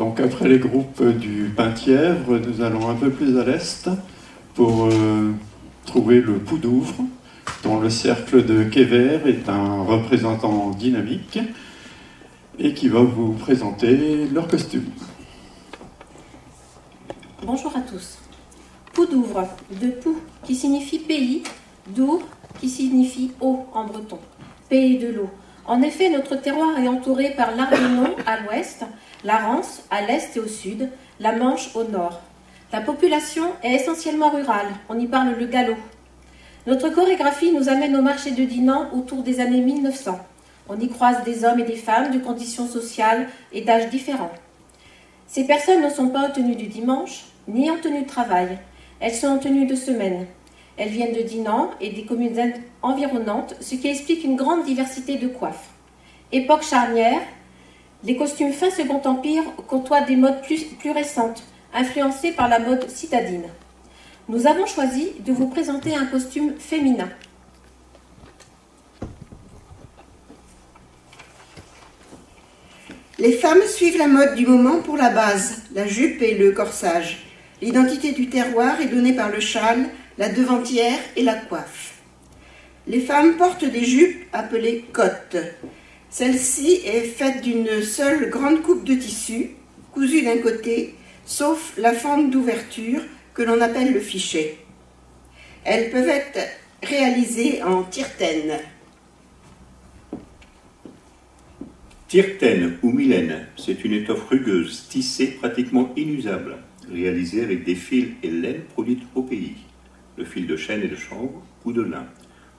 Donc après les groupes du Penthièvre, nous allons un peu plus à l'est pour trouver le Poudouvre, dont le cercle de Kévert est un représentant dynamique et qui va vous présenter leur costume. Bonjour à tous. Poudouvre, de Pou, qui signifie pays, d'Our, qui signifie eau en breton, pays de l'eau. En effet, notre terroir est entouré par l'Ardénon à l'ouest, la Rance à l'est et au sud, la Manche au nord. La population est essentiellement rurale, on y parle le gallo. Notre chorégraphie nous amène au marché de Dinan autour des années 1900. On y croise des hommes et des femmes de conditions sociales et d'âges différents. Ces personnes ne sont pas en tenue du dimanche, ni en tenue de travail. Elles sont en tenue de semaine. Elles viennent de Dinan et des communes environnantes, ce qui explique une grande diversité de coiffes. Époque charnière, les costumes fin Second Empire côtoient des modes plus récentes, influencées par la mode citadine. Nous avons choisi de vous présenter un costume féminin. Les femmes suivent la mode du moment pour la base, la jupe et le corsage. L'identité du terroir est donnée par le châle, la devantière et la coiffe. Les femmes portent des jupes appelées cottes. Celle-ci est faite d'une seule grande coupe de tissu, cousue d'un côté, sauf la fente d'ouverture que l'on appelle le fichet. Elles peuvent être réalisées en tiretaine. Tiretaine ou Mylène, c'est une étoffe rugueuse, tissée pratiquement inusable, réalisée avec des fils et laine produites au pays. Le fil de chêne et de chanvre ou de lin,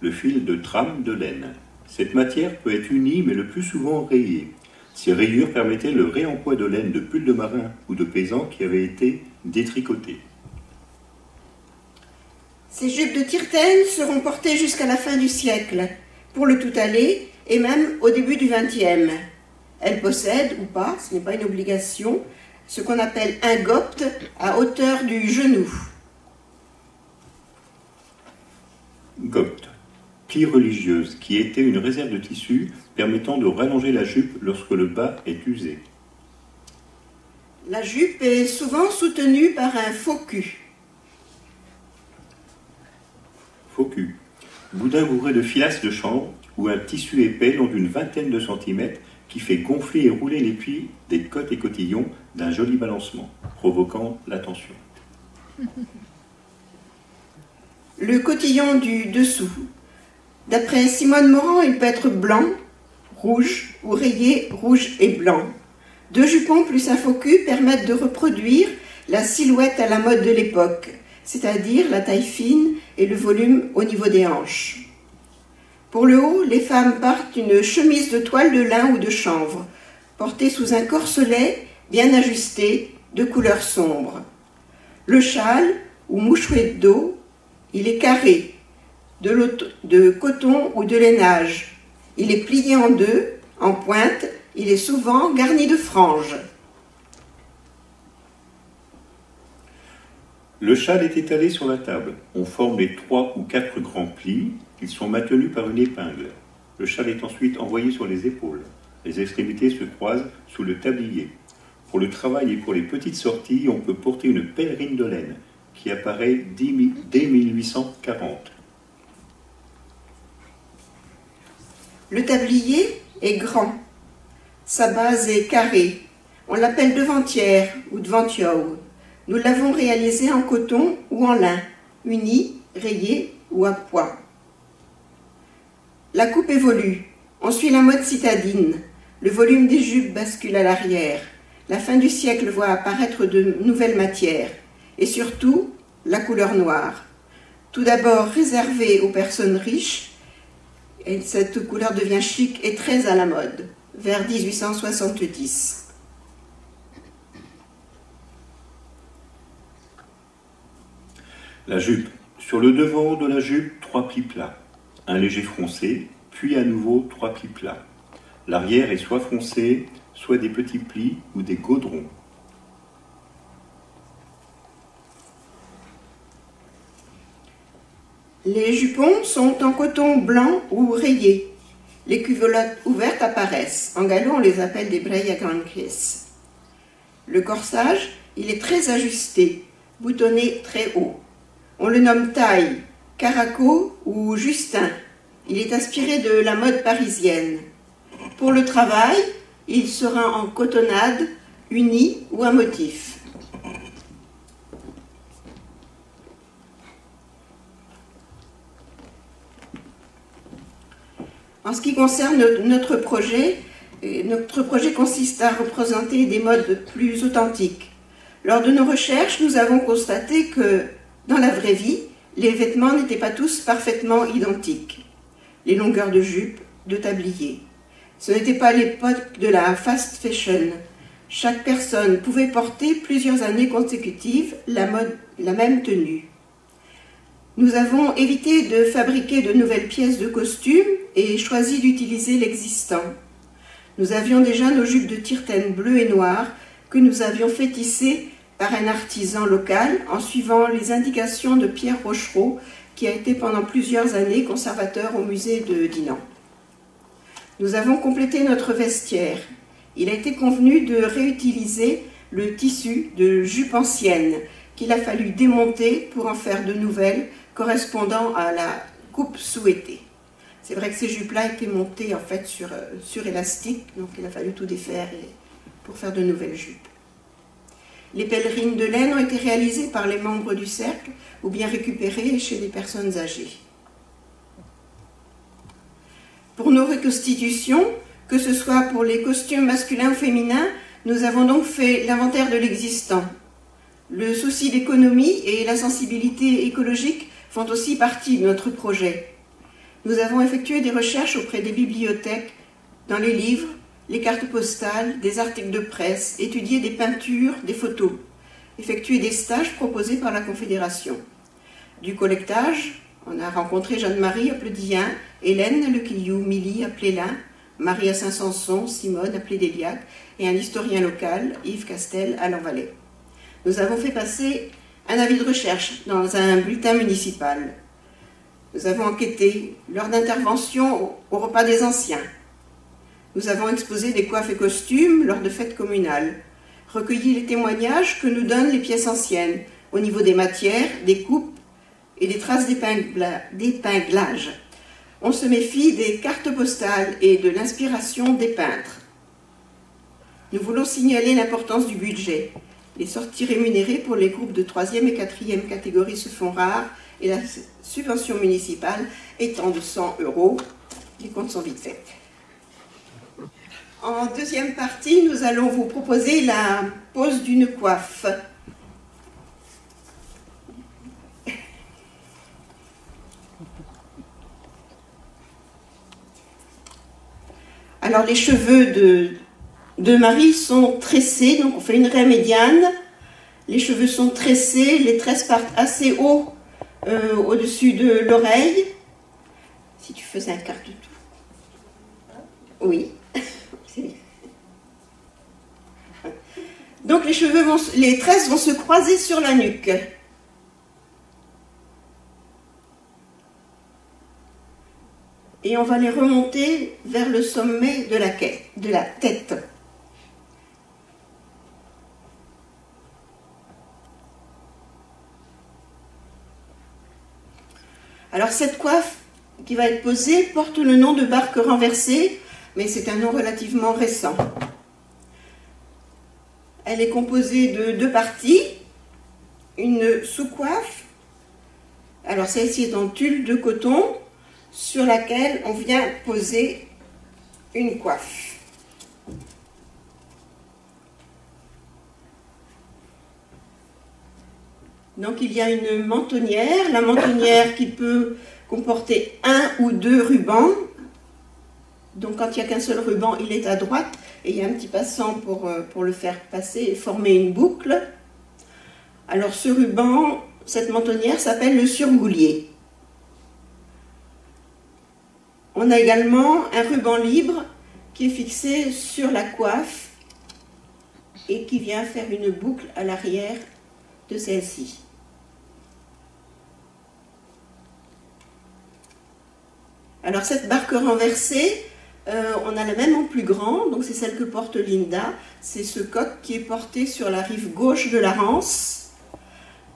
le fil de trame de laine. Cette matière peut être unie mais le plus souvent rayée. Ces rayures permettaient le réemploi de laine de pulls de marin ou de paysans qui avaient été détricotés. Ces jupes de tiretaine seront portées jusqu'à la fin du siècle, pour le tout-aller et même au début du XXe. Elles possèdent, ou pas, ce n'est pas une obligation, ce qu'on appelle un gopte à hauteur du genou. Gopte, plie religieuse, qui était une réserve de tissu permettant de rallonger la jupe lorsque le bas est usé. La jupe est souvent soutenue par un faux cul. Faux cul, boudin bourré de filasse de chanvre ou un tissu épais long d'une vingtaine de centimètres qui fait gonfler et rouler les plis des cottes et cotillons d'un joli balancement, provoquant la tension. Le cotillon du dessous. D'après Simone Morand, il peut être blanc, rouge ou rayé rouge et blanc. Deux jupons plus un faux cul permettent de reproduire la silhouette à la mode de l'époque, c'est-à-dire la taille fine et le volume au niveau des hanches. Pour le haut, les femmes portent une chemise de toile de lin ou de chanvre, portée sous un corselet bien ajusté de couleur sombre. Le châle, ou mouchouet d'eau, il est carré, de coton ou de lainage. Il est plié en deux, en pointe, il est souvent garni de franges. Le châle est étalé sur la table. On forme les 3 ou 4 grands plis. Ils sont maintenus par une épingle. Le châle est ensuite envoyé sur les épaules. Les extrémités se croisent sous le tablier. Pour le travail et pour les petites sorties, on peut porter une pèlerine de laine qui apparaît dès 1840. Le tablier est grand. Sa base est carrée. On l'appelle devantière ou devantiow. Nous l'avons réalisé en coton ou en lin, uni, rayé ou à pois. La coupe évolue. On suit la mode citadine. Le volume des jupes bascule à l'arrière. La fin du siècle voit apparaître de nouvelles matières. Et surtout, la couleur noire. Tout d'abord réservée aux personnes riches, et cette couleur devient chic et très à la mode, vers 1870. La jupe. Sur le devant de la jupe, 3 plis plats. Un léger froncé, puis à nouveau 3 plis plats. L'arrière est soit froncé, soit des petits plis ou des gaudrons. Les jupons sont en coton blanc ou rayé. Les cuvelottes ouvertes apparaissent. En gallo, on les appelle des breia grandes. Le corsage, il est très ajusté, boutonné très haut. On le nomme taille, caraco ou Justin. Il est inspiré de la mode parisienne. Pour le travail, il sera en cotonnade, uni ou à motif. En ce qui concerne notre projet consiste à représenter des modes plus authentiques. Lors de nos recherches, nous avons constaté que, dans la vraie vie, les vêtements n'étaient pas tous parfaitement identiques. Les longueurs de jupe, de tablier. Ce n'était pas l'époque de la fast fashion. Chaque personne pouvait porter plusieurs années consécutives la même tenue. Nous avons évité de fabriquer de nouvelles pièces de costumes et choisi d'utiliser l'existant. Nous avions déjà nos jupes de tiretaine bleu et noir que nous avions fait tisser par un artisan local en suivant les indications de Pierre Rochereau, qui a été pendant plusieurs années conservateur au musée de Dinan. Nous avons complété notre vestiaire. Il a été convenu de réutiliser le tissu de jupes anciennes qu'il a fallu démonter pour en faire de nouvelles correspondant à la coupe souhaitée. C'est vrai que ces jupes-là étaient montées en fait sur élastique, donc il a fallu tout défaire pour faire de nouvelles jupes. Les pèlerines de laine ont été réalisées par les membres du cercle ou bien récupérées chez des personnes âgées. Pour nos reconstitutions, que ce soit pour les costumes masculins ou féminins, nous avons donc fait l'inventaire de l'existant. Le souci d'économie et la sensibilité écologique font aussi partie de notre projet. Nous avons effectué des recherches auprès des bibliothèques, dans les livres, les cartes postales, des articles de presse, étudié des peintures, des photos, effectué des stages proposés par la Confédération. Du collectage, on a rencontré Jeanne-Marie appelée Dien, Hélène Lequillou, Milly appelée Lin, Marie à Saint-Sanson, Simone appelée Déliac, et un historien local, Yves Castel, à l'Envalais. Nous avons fait passer un avis de recherche dans un bulletin municipal. Nous avons enquêté lors d'interventions au repas des anciens. Nous avons exposé des coiffes et costumes lors de fêtes communales, recueilli les témoignages que nous donnent les pièces anciennes au niveau des matières, des coupes et des traces d'épinglage. On se méfie des cartes postales et de l'inspiration des peintres. Nous voulons signaler l'importance du budget. Les sorties rémunérées pour les groupes de 3e et 4e catégorie se font rares et la subvention municipale étant de 100 €, les comptes sont vite faits. En deuxième partie, nous allons vous proposer la pose d'une coiffe. Alors les cheveux de Marie sont tressés, donc on fait une raie médiane. Les cheveux sont tressés, les tresses partent assez haut au-dessus de l'oreille. Si tu faisais un quart de tour. Oui. Donc les tresses vont se croiser sur la nuque. Et on va les remonter vers le sommet de la tête. Alors cette coiffe qui va être posée porte le nom de barque renversée, mais c'est un nom relativement récent. Elle est composée de 2 parties, une sous-coiffe, alors celle-ci est en tulle de coton, sur laquelle on vient poser une coiffe. Donc il y a une mentonnière, la mentonnière qui peut comporter 1 ou 2 rubans. Donc quand il n'y a qu'un seul ruban, il est à droite et il y a un petit passant pour le faire passer et former une boucle. Alors ce ruban, cette mentonnière s'appelle le surgoulier. On a également un ruban libre qui est fixé sur la coiffe et qui vient faire une boucle à l'arrière de celle-ci. Alors cette barque renversée On a la même en plus grand, donc c'est celle que porte Linda. C'est ce coq qui est porté sur la rive gauche de la Rance.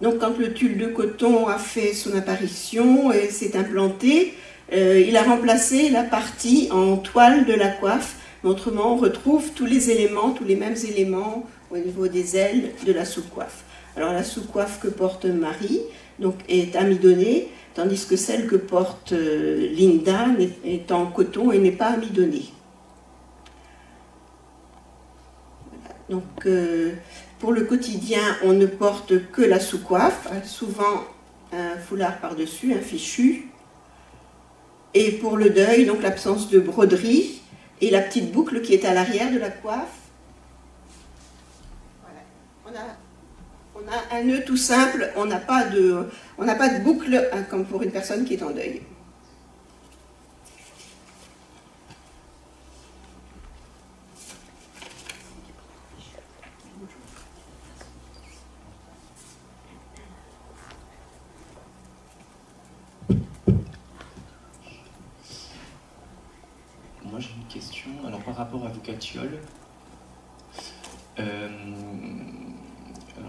Donc quand le tulle de coton a fait son apparition et s'est implanté, il a remplacé la partie en toile de la coiffe. Autrement, on retrouve tous les éléments, tous les mêmes éléments au niveau des ailes de la sous-coiffe. Alors la sous-coiffe que porte Marie donc, est amidonnée, tandis que celle que porte Linda est en coton et n'est pas amidonnée. Voilà. Donc pour le quotidien, on ne porte que la sous-coiffe, souvent un foulard par-dessus, un fichu. Et pour le deuil, donc l'absence de broderie et la petite boucle qui est à l'arrière de la coiffe. Voilà. On a un nœud tout simple, on n'a pas de boucle hein, comme pour une personne qui est en deuil. Moi j'ai une question, alors par rapport à vos catioles, alors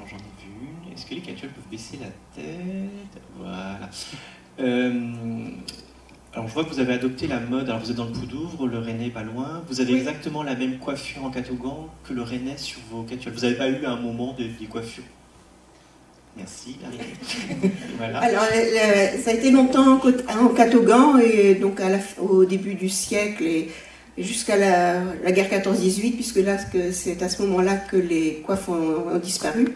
j'en ai vu une, est-ce que les catioles peuvent baisser la tête? Voilà. Alors je vois que vous avez adopté la mode, alors vous êtes dans le Poudouvre, le Rennais pas loin, vous avez exactement la même coiffure en catogan que le Rennais sur vos catioles, vous n'avez pas eu à un moment des coiffures? Merci, voilà. Alors, ça a été longtemps en catogan, et donc au début du siècle et jusqu'à la guerre 14-18, puisque là, c'est à ce moment-là que les coiffes ont disparu.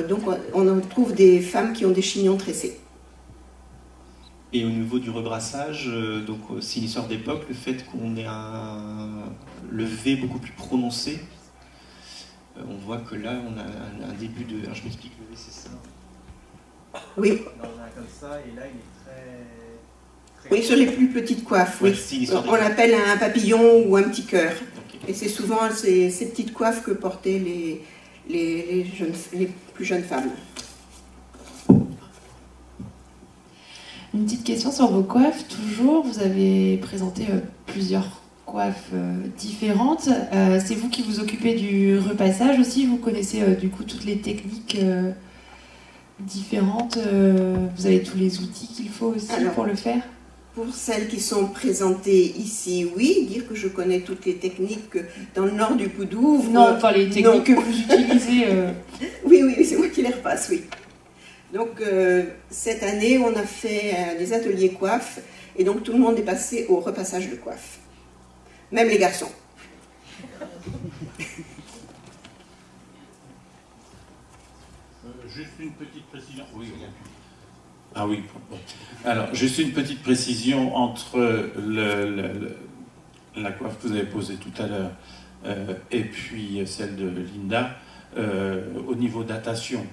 Donc, on trouve des femmes qui ont des chignons tressés. Et au niveau du rebrassage, donc c'est une histoire d'époque, le fait qu'on ait le V beaucoup plus prononcé. On voit que là, on a un début de... Alors, je m'explique, le V, c'est ça. Oui. On a un comme ça, et là, il est très... Oui, sur les plus petites coiffes, oui. On l'appelle un papillon ou un petit cœur. Okay. Et c'est souvent ces petites coiffes que portaient les plus jeunes femmes. Une petite question sur vos coiffes, toujours. Vous avez présenté plusieurs coiffes différentes. C'est vous qui vous occupez du repassage aussi. Vous connaissez du coup toutes les techniques différentes. Vous avez tous les outils qu'il faut aussi pour le faire. Pour celles qui sont présentées ici, oui, dire que je connais toutes les techniques dans le nord du Poudouvre. Non, pas les techniques que vous utilisez. Oui, c'est moi qui les repasse, oui. Donc, cette année, on a fait des ateliers coiffe, et donc tout le monde est passé au repassage de coiffe. Même les garçons. Juste une petite précision. Oui. Ah oui. Alors, juste une petite précision entre la coiffe que vous avez posée tout à l'heure et puis celle de Linda. Au niveau datation,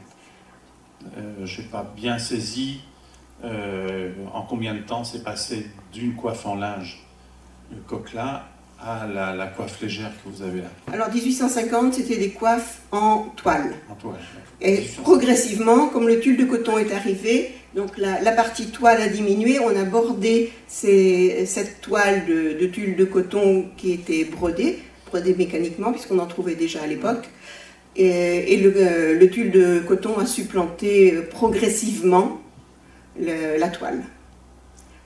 je n'ai pas bien saisi en combien de temps c'est passé d'une coiffe en linge, le coquelas, à la coiffe légère que vous avez là. Alors 1850, c'était des coiffes en toile. En toile. Et progressivement, comme le tulle de coton est arrivé, donc la partie toile a diminué, on a bordé cette toile de tulle de coton qui était brodée mécaniquement, puisqu'on en trouvait déjà à l'époque. Et le tulle de coton a supplanté progressivement la toile.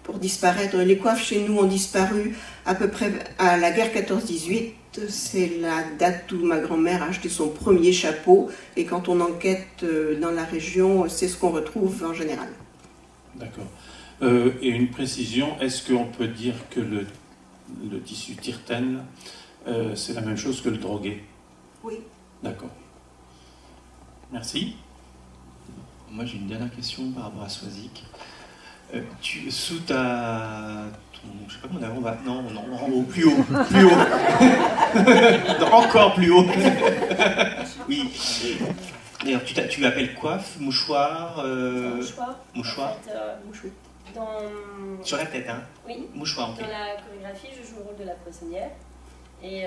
Pour disparaître, les coiffes chez nous ont disparu à peu près à la guerre 14-18. C'est la date où ma grand-mère a acheté son premier chapeau. Et quand on enquête dans la région, c'est ce qu'on retrouve en général. D'accord. Et une précision, est-ce qu'on peut dire que le tissu tirtène, c'est la même chose que le drogué? Oui. D'accord. Merci. Moi, j'ai une dernière question par rapport à Swazik. Sous ta... je sais pas comment on va... Non, plus haut. Plus haut. Non, encore plus haut. Oui. D'ailleurs, tu l'appelles coiffe, mouchoir Mouchoir. En fait, sur la tête, hein? Oui. Mouchoir, ok. Dans la chorégraphie, je joue le rôle de la poissonnière. Et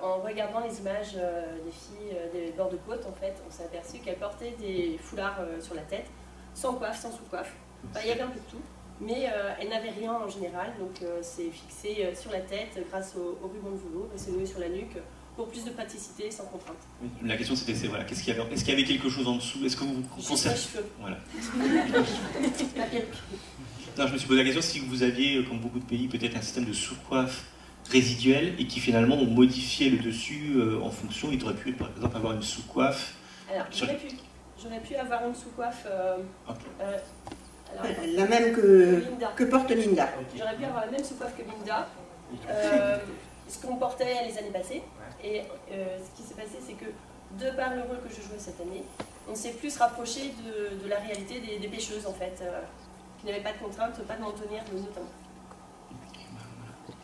en regardant les images des filles des bords de côte, en fait, on s'est aperçu qu'elles portaient des foulards sur la tête, sans coiffe, sans sous-coiffe. Enfin, il y avait un peu de tout. mais elle n'avait rien en général, donc c'est fixé sur la tête grâce au ruban de velours, et c'est noué sur la nuque pour plus de praticité sans contrainte. La question c'était, voilà, est-ce qu'il y avait quelque chose en dessous? Est-ce que vous Juste les cheveux. Voilà. La perruque. Non, je me suis posé la question si vous aviez, comme beaucoup de pays, peut-être un système de sous-coiffe résiduel et qui finalement ont modifié le dessus en fonction. Il aurait pu par exemple avoir une sous-coiffe. Alors, j'aurais pu avoir une sous-coiffe la même que porte Linda. J'aurais pu avoir la même sous-coiffe que Linda, ce qu'on portait les années passées. Et ce qui s'est passé, c'est que de par le rôle que je jouais cette année, on s'est plus rapproché de la réalité des pêcheuses en fait, qui n'avaient pas de contraintes, pas de mentonnière notamment.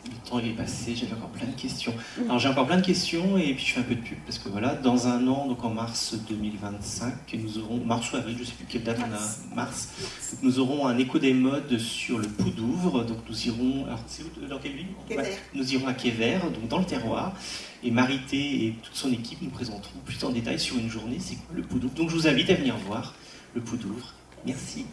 Le temps est passé, j'avais encore plein de questions. Alors j'ai encore plein de questions et puis je fais un peu de pub parce que voilà, dans un an, donc en mars 2025, nous aurons, mars ou avril, je ne sais plus quelle date on a, mars, donc nous aurons un écho des modes sur le Poudouvre, donc nous irons, alors c'est où, dans quelle ville? Nous irons à Quévert, donc dans le terroir, et Marité et toute son équipe nous présenteront plus en détail sur une journée, c'est quoi le Poudouvre. Donc je vous invite à venir voir le Poudouvre. Merci.